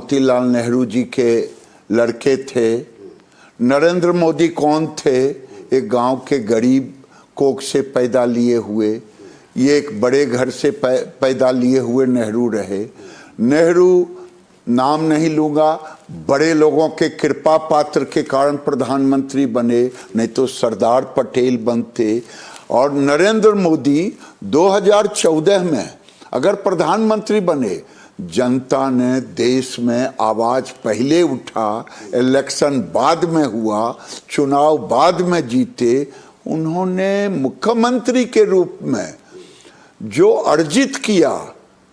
मोतीलाल नेहरू जी के लड़के थे। नरेंद्र मोदी कौन थे? एक गांव के गरीब कोख से पैदा लिए हुए, ये एक बड़े घर से पैदा लिए हुए नेहरू रहे। नेहरू नाम नहीं लूँगा, बड़े लोगों के कृपा पात्र के कारण प्रधानमंत्री बने, नहीं तो सरदार पटेल बनते। और नरेंद्र मोदी 2014 में अगर प्रधानमंत्री बने, जनता ने देश में आवाज पहले उठा, इलेक्शन बाद में हुआ, चुनाव बाद में जीते, उन्होंने मुख्यमंत्री के रूप में जो अर्जित किया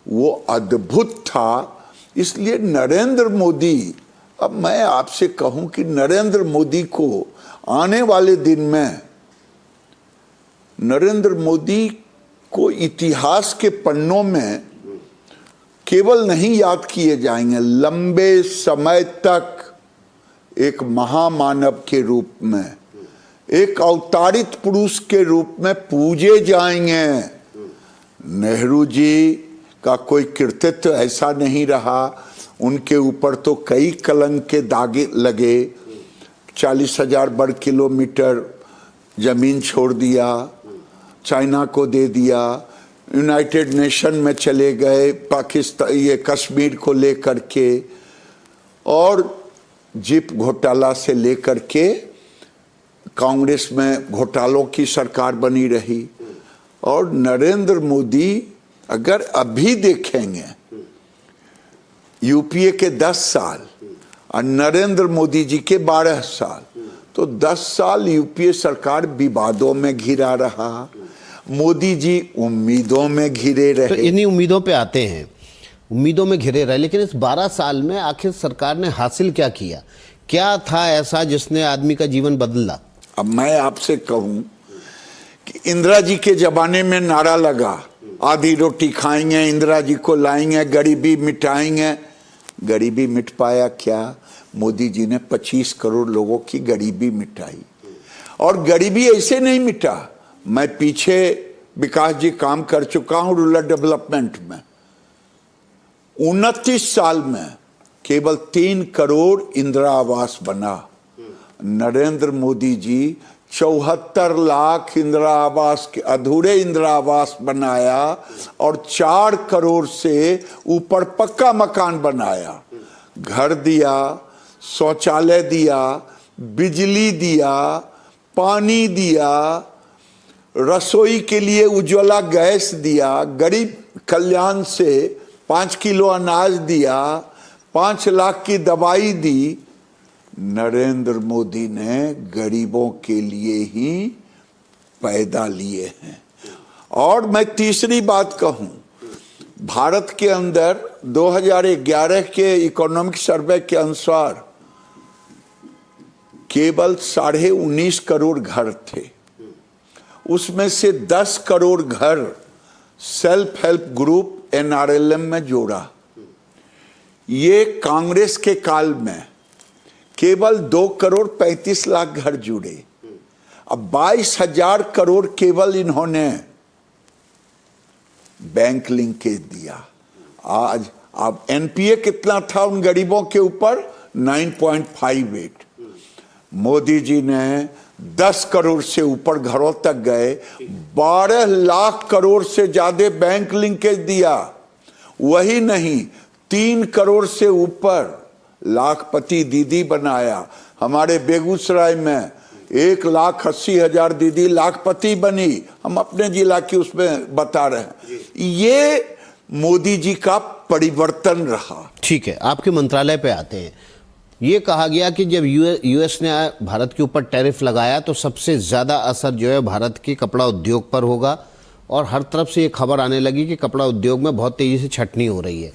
वो अद्भुत था। इसलिए नरेंद्र मोदी, अब मैं आपसे कहूं कि नरेंद्र मोदी को आने वाले दिन में नरेंद्र मोदी को इतिहास के पन्नों में केवल नहीं याद किए जाएंगे, लंबे समय तक एक महामानव के रूप में, एक अवतारित पुरुष के रूप में पूजे जाएंगे। नेहरू जी का कोई कृतित्व ऐसा नहीं रहा, उनके ऊपर तो कई कलंक के दागे लगे। 40,000 वर्ग किलोमीटर जमीन छोड़ दिया, चाइना को दे दिया, यूनाइटेड नेशन में चले गए पाकिस्तान ये कश्मीर को लेकर के, और जिप घोटाला से लेकर के कांग्रेस में घोटालों की सरकार बनी रही। और नरेंद्र मोदी अगर अभी देखेंगे यूपीए के 10 साल और नरेंद्र मोदी जी के 12 साल, तो 10 साल यूपीए सरकार विवादों में घिरा रहा, मोदी जी उम्मीदों में घिरे रहे। तो इन्हीं उम्मीदों पे आते हैं, उम्मीदों में घिरे रहे, लेकिन इस 12 साल में आखिर सरकार ने हासिल क्या किया? क्या था ऐसा जिसने आदमी का जीवन बदला? अब मैं आपसे कहूं कि इंदिरा जी के जमाने में नारा लगा, आधी रोटी खाएंगे, इंदिरा जी को लाएंगे, गरीबी मिटाएंगे। गरीबी मिट पाया क्या? मोदी जी ने 25 करोड़ लोगों की गरीबी मिटाई। और गरीबी ऐसे नहीं मिटा, मैं पीछे विकास जी काम कर चुका हूं रूरल डेवलपमेंट में। 29 साल में केवल 3 करोड़ इंदिरा आवास बना। नरेंद्र मोदी जी 74 लाख इंदिरा आवास के अधूरे इंदिरा आवास बनाया और 4 करोड़ से ऊपर पक्का मकान बनाया। घर दिया, शौचालय दिया, बिजली दिया, पानी दिया, रसोई के लिए उज्ज्वला गैस दिया, गरीब कल्याण से 5 किलो अनाज दिया, 5 लाख की दवाई दी। नरेंद्र मोदी ने गरीबों के लिए ही पैदा लिए हैं। और मैं तीसरी बात कहूं, भारत के अंदर 2011 के इकोनॉमिक सर्वे के अनुसार केवल 19.5 करोड़ घर थे, उसमें से 10 करोड़ घर सेल्फ हेल्प ग्रुप NRLM में जोड़ा। ये कांग्रेस के काल में केवल 2 करोड़ 35 लाख घर जुड़े। अब 22,000 करोड़ केवल इन्होंने बैंक लिंकेज दिया। आज अब NPA कितना था उन गरीबों के ऊपर? 9.58। मोदी जी ने 10 करोड़ से ऊपर घरों तक गए, 12 लाख करोड़ से ज्यादा बैंक लिंकेज दिया। वही नहीं, 3 करोड़ से ऊपर लाखपति दीदी बनाया। हमारे बेगूसराय में 1,80,000 दीदी लाखपति बनी, हम अपने जिला की उसमें बता रहे हैं। ये मोदी जी का परिवर्तन रहा। ठीक है, आपके मंत्रालय पे आते हैं। ये कहा गया कि जब यूएस ने भारत के ऊपर टैरिफ लगाया तो सबसे ज़्यादा असर जो है भारत के कपड़ा उद्योग पर होगा, और हर तरफ से ये खबर आने लगी कि कपड़ा उद्योग में बहुत तेज़ी से छटनी हो रही है।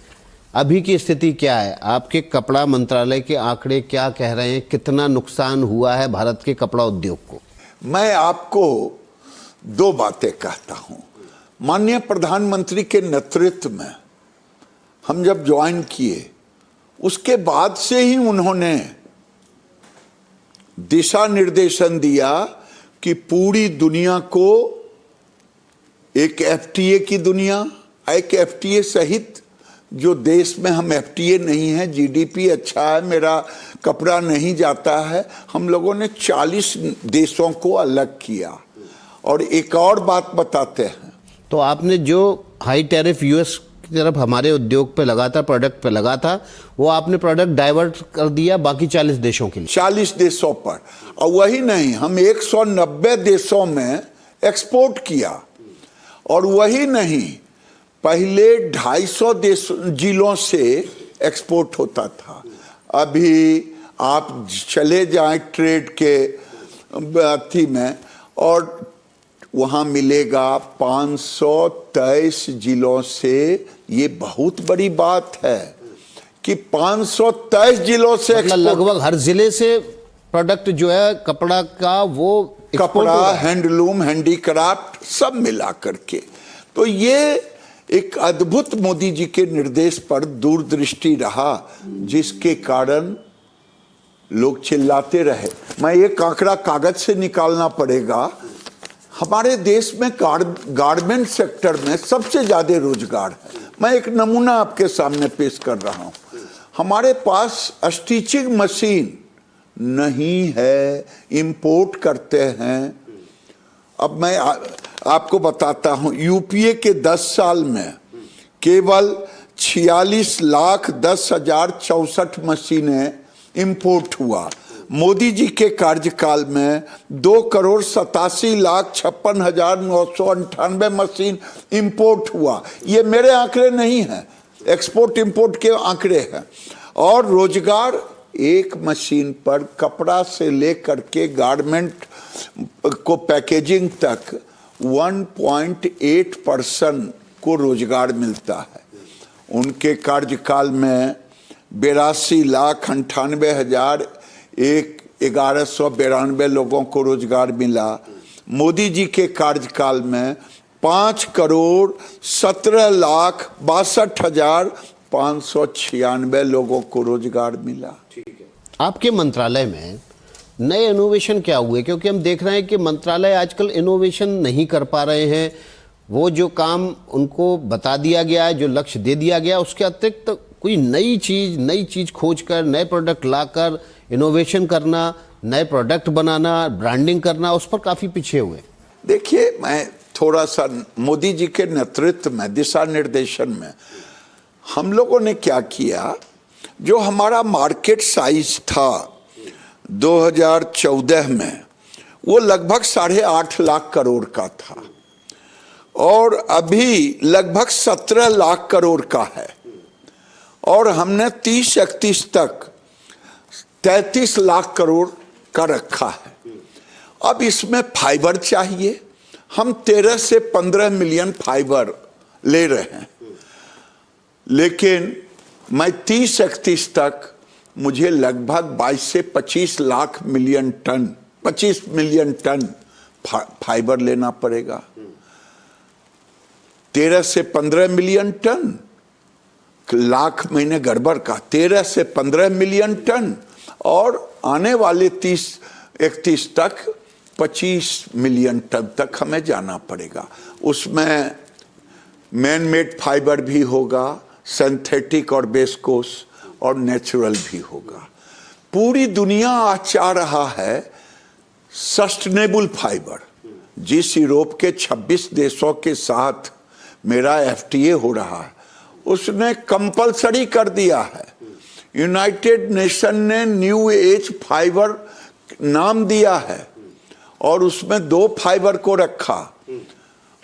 अभी की स्थिति क्या है? आपके कपड़ा मंत्रालय के आंकड़े क्या कह रहे हैं? कितना नुकसान हुआ है भारत के कपड़ा उद्योग को? मैं आपको 2 बातें कहता हूं। माननीय प्रधानमंत्री के नेतृत्व में हम जब ज्वाइन किए, उसके बाद से ही उन्होंने दिशा निर्देशन दिया कि पूरी दुनिया को एक FTA की दुनिया, एक FTA सहित जो देश में हम एफटीए नहीं है, जीडीपी अच्छा है, मेरा कपड़ा नहीं जाता है, हम लोगों ने 40 देशों को अलग किया। और एक और बात बताते हैं, तो आपने जो हाई टैरिफ यूएस की तरफ हमारे उद्योग पे लगा था, प्रोडक्ट पे लगा था, वो आपने प्रोडक्ट डाइवर्ट कर दिया बाकी 40 देशों के लिए। 40 देशों पर, और वही नहीं, हम 190 देशों में एक्सपोर्ट किया। और वही नहीं, पहले 250 जिलों से एक्सपोर्ट होता था। अभी आप चले जाएं ट्रेड के अथी में और वहाँ मिलेगा 523 जिलों से। ये बहुत बड़ी बात है कि 523 जिलों से मतलब लगभग हर जिले से प्रोडक्ट जो है कपड़ा का, वो कपड़ा, हैंडलूम, हैंडीक्राफ्ट सब मिला करके। तो ये एक अद्भुत मोदी जी के निर्देश पर दूरदृष्टि रहा, जिसके कारण लोग चिल्लाते रहे। मैं एक आंकड़ा कागज से निकालना पड़ेगा। हमारे देश में गारमेंट सेक्टर में सबसे ज्यादा रोजगार है। मैं एक नमूना आपके सामने पेश कर रहा हूं। हमारे पास स्टिचिंग मशीन नहीं है, इंपोर्ट करते हैं। अब मैं आपको बताता हूं, यूपीए के 10 साल में केवल 46,10,064 मशीनें इंपोर्ट हुआ। मोदी जी के कार्यकाल में 2,87,56,998 मशीन इंपोर्ट हुआ। ये मेरे आंकड़े नहीं हैं, एक्सपोर्ट इंपोर्ट के आंकड़े हैं। और रोजगार एक मशीन पर कपड़ा से लेकर के गारमेंट को पैकेजिंग तक 1.8% को रोजगार मिलता है। उनके कार्यकाल में 82,98,1192 लोगों को रोजगार मिला। मोदी जी के कार्यकाल में 5,17,62,596 लोगों को रोजगार मिला। आपके मंत्रालय में नए इनोवेशन क्या हुए? क्योंकि हम देख रहे हैं कि मंत्रालय आजकल इनोवेशन नहीं कर पा रहे हैं। वो जो काम उनको बता दिया गया है, जो लक्ष्य दे दिया गया, उसके अतिरिक्त तो कोई नई चीज खोज कर, नए प्रोडक्ट लाकर इनोवेशन करना, नए प्रोडक्ट बनाना, ब्रांडिंग करना, उस पर काफी पीछे हुए। देखिए, मैं थोड़ा सा मोदी जी के नेतृत्व में, दिशा निर्देशन में हम लोगों ने क्या किया, जो हमारा मार्केट साइज था 2014 में, वो लगभग 8.5 लाख करोड़ का था और अभी लगभग 17 लाख करोड़ का है। और हमने 30-31 तक 33 लाख करोड़ का रखा है। अब इसमें फाइबर चाहिए, हम 13 से 15 मिलियन फाइबर ले रहे हैं, लेकिन मैं 30-31 तक मुझे लगभग 22 से 25 मिलियन टन फाइबर लेना पड़ेगा। 13 से 15 मिलियन टन, लाख महीने गड़बड़ का, 13 से 15 मिलियन टन, और आने वाले 30-31 तक 25 मिलियन टन तक हमें जाना पड़ेगा। उसमें मैन मेड फाइबर भी होगा, सिंथेटिक और बेस्कोस, और नेचुरल भी होगा। पूरी दुनिया आज चाह रहा है सस्टेनेबल फाइबर। जिस यूरोप के 26 देशों के साथ मेरा एफटीए हो रहा है, उसने कंपलसरी कर दिया है। यूनाइटेड नेशन ने न्यू एज फाइबर नाम दिया है और उसमें 2 फाइबर को रखा।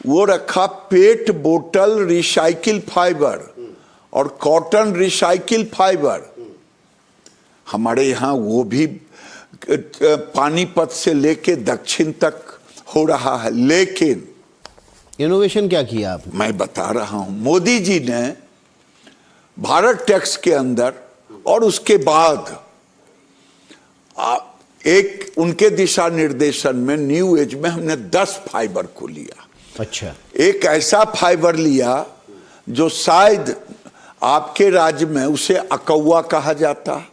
वो रखा पेट बोतल रिसाइकिल फाइबर और कॉटन रिसाइकिल फाइबर। हमारे यहाँ वो भी पानीपत से लेके दक्षिण तक हो रहा है। लेकिन इनोवेशन क्या किया आपने? मैं बता रहा हूं, मोदी जी ने भारत टैक्स के अंदर और उसके बाद एक उनके दिशा निर्देशन में न्यू एज में हमने 10 फाइबर को लिया। अच्छा। एक ऐसा फाइबर लिया जो शायद आपके राज्य में उसे अकौवा कहा जाता,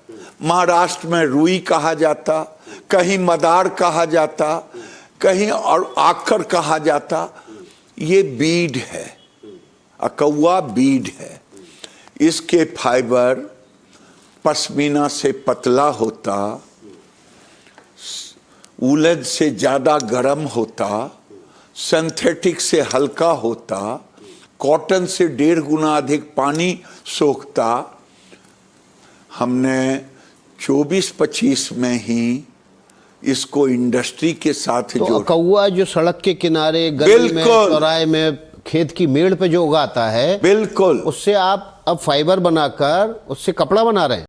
महाराष्ट्र में रुई कहा जाता, कहीं मदार कहा जाता, कहीं और आकर कहा जाता। ये बीड है, अकौवा बीड है। इसके फाइबर पश्मीना से पतला होता, उलन से ज़्यादा गर्म होता, सिंथेटिक से हल्का होता, कॉटन से 1.5 गुना अधिक पानी सोखता। हमने 24-25 में ही इसको इंडस्ट्री के साथ तो जोड़, कौआ जो सड़क के किनारे गली में बिल्कुल। चौराहे में खेत की मेड़ पे जो उगाता है, बिल्कुल उससे आप अब फाइबर बनाकर उससे कपड़ा बना रहे हैं।